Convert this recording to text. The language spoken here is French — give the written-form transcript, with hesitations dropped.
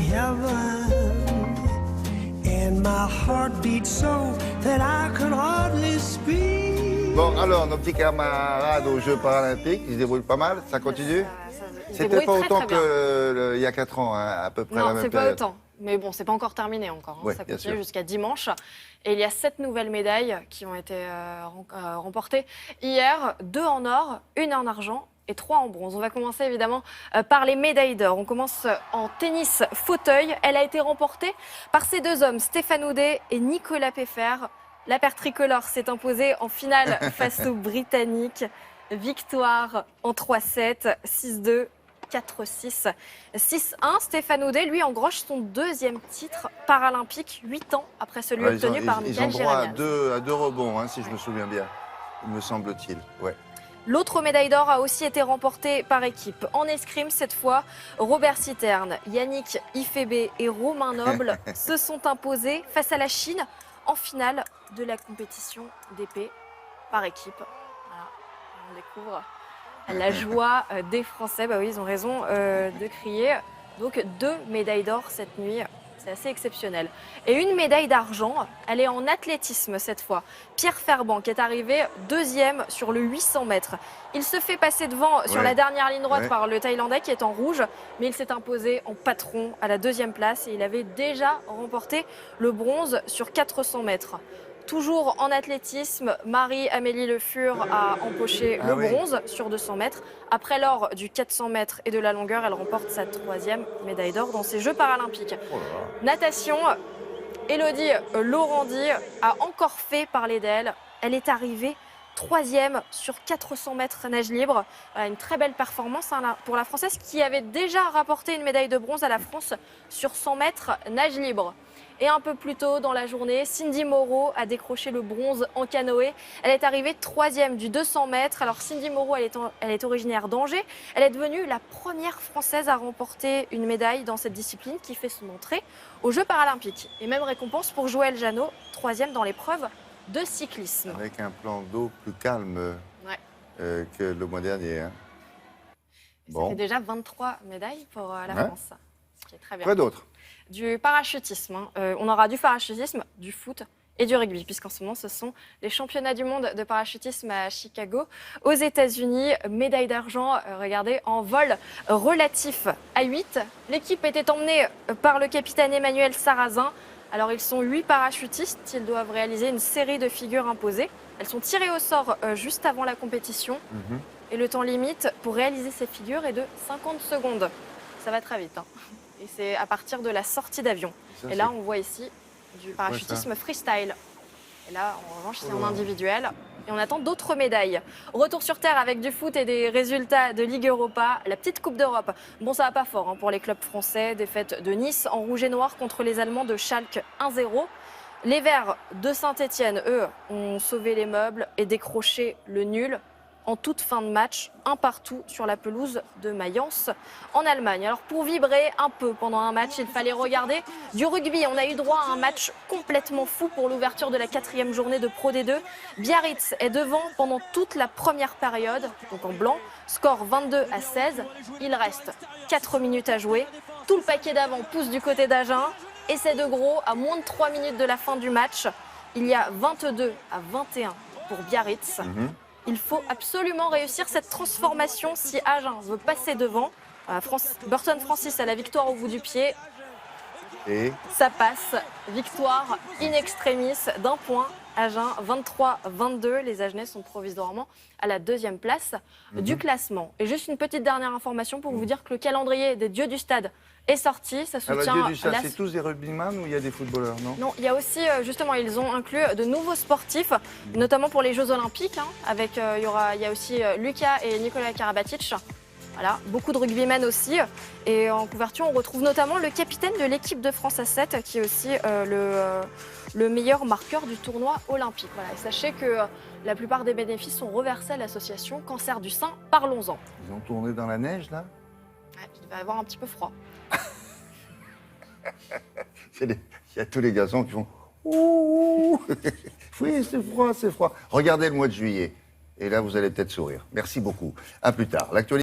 heaven, and my heart beats so that I can hardly speak. Bon, alors, nos petits camarades aux Jeux Paralympiques, ils se débrouillent pas mal, ça continue? C'était pas autant qu'il y a 4 ans, hein, à peu près la même période. Non, c'est pas autant. Mais bon, c'est pas encore terminé encore. Hein. Ouais, ça continue jusqu'à dimanche. Et il y a 7 nouvelles médailles qui ont été remportées hier. 2 en or, 1 en argent et 3 en bronze. On va commencer évidemment par les médailles d'or. On commence en tennis fauteuil. Elle a été remportée par ces 2 hommes, Stéphane Houdet et Nicolas Peffer. La paire tricolore s'est imposée en finale face aux Britanniques. Victoire en 3-7, 6-2. 4-6, 6-1. Stéphane Houdet, lui, engroche son 2e titre paralympique, 8 ans après celui obtenu par Michael Jérémiaz. Ils ont droit à deux rebonds, hein, si je me souviens bien, me semble-t-il. Ouais. L'autre médaille d'or a aussi été remportée par équipe. En escrime, cette fois, Robert Citerne, Yannick Ifebe et Romain Noble se sont imposés face à la Chine en finale de la compétition d'épée par équipe. Voilà, on découvre la joie des Français. Bah oui, ils ont raison de crier. Donc 2 médailles d'or cette nuit, c'est assez exceptionnel. Et une médaille d'argent, elle est en athlétisme cette fois. Pierre Ferban qui est arrivé 2e sur le 800 mètres. Il se fait passer devant sur la dernière ligne droite par le Thaïlandais qui est en rouge, mais il s'est imposé en patron à la 2e place et il avait déjà remporté le bronze sur 400 mètres. Toujours en athlétisme, Marie-Amélie Le Fur a empoché le bronze sur 200 mètres. Après l'or du 400 mètres et de la longueur, elle remporte sa 3e médaille d'or dans ces Jeux paralympiques. Natation, Élodie Laurandi a encore fait parler d'elle. Elle est arrivée 3e sur 400 mètres nage libre. Une très belle performance pour la Française qui avait déjà rapporté une médaille de bronze à la France sur 100 mètres nage libre. Et un peu plus tôt dans la journée, Cindy Moreau a décroché le bronze en canoë. Elle est arrivée 3e du 200 mètres. Alors Cindy Moreau, elle est originaire d'Angers. Elle est devenue la première Française à remporter une médaille dans cette discipline qui fait son entrée aux Jeux paralympiques. Et même récompense pour Joël Janot, 3e dans l'épreuve de cyclisme. Avec un plan d'eau plus calme que le mois dernier. Hein. Ça fait déjà 23 médailles pour la France, ce qui est très bien. Quoi d'autre? Du parachutisme. On aura du parachutisme, du foot et du rugby, puisqu'en ce moment, ce sont les championnats du monde de parachutisme à Chicago. Aux États-Unis, médaille d'argent, regardez, en vol relatif à 8. L'équipe était emmenée par le capitaine Emmanuel Sarrazin. Alors, ils sont 8 parachutistes. Ils doivent réaliser une série de figures imposées. Elles sont tirées au sort juste avant la compétition. Et le temps limite pour réaliser ces figures est de 50 secondes. Ça va très vite, hein. Et c'est à partir de la sortie d'avion. Et là, on voit ici du parachutisme freestyle. Et là, en revanche, c'est en individuel. Et on attend d'autres médailles. Retour sur Terre avec du foot et des résultats de Ligue Europa. La petite Coupe d'Europe. Bon, ça va pas fort pour les clubs français. Défaite de Nice en rouge et noir contre les Allemands de Schalke 1-0. Les Verts de Saint-Etienne, eux, ont sauvé les meubles et décroché le nul. En toute fin de match, un partout sur la pelouse de Mayence en Allemagne. Alors pour vibrer un peu pendant un match, il fallait regarder du rugby. On a eu droit à un match complètement fou pour l'ouverture de la 4e journée de Pro D2. Biarritz est devant pendant toute la première période, donc en blanc. Score 22-16. Il reste 4 minutes à jouer. Tout le paquet d'avant pousse du côté d'Agen. Et c'est de gros, à moins de 3 minutes de la fin du match. Il y a 22-21 pour Biarritz. Il faut absolument réussir cette transformation si Agen veut passer devant. Burton Francis à la victoire au bout du pied. Et ça passe. Victoire in extremis d'un point. Agen 23-22. Les Agenais sont provisoirement à la 2e place du classement. Et juste une petite dernière information pour vous dire que le calendrier des dieux du stade est sorti. Ça soutient. Alors, dieux du stade, c'est tous des rugbyman ou il y a des footballeurs, non? Non, il y a aussi, justement, ils ont inclus de nouveaux sportifs, notamment pour les Jeux Olympiques. Avec, il y a aussi Lucas et Nicolas Karabatic. Voilà, beaucoup de rugbymen aussi. Et en couverture, on retrouve notamment le capitaine de l'équipe de France à 7, qui est aussi le meilleur marqueur du tournoi olympique. Voilà. Et sachez que la plupart des bénéfices sont reversés à l'association Cancer du sein. Parlons-en. Ils ont tourné dans la neige, là? Il va avoir un petit peu froid. Il y a tous les garçons qui font ouh. Oui, c'est froid, c'est froid. Regardez le mois de juillet. Et là, vous allez peut-être sourire. Merci beaucoup. À plus tard. L'actualité.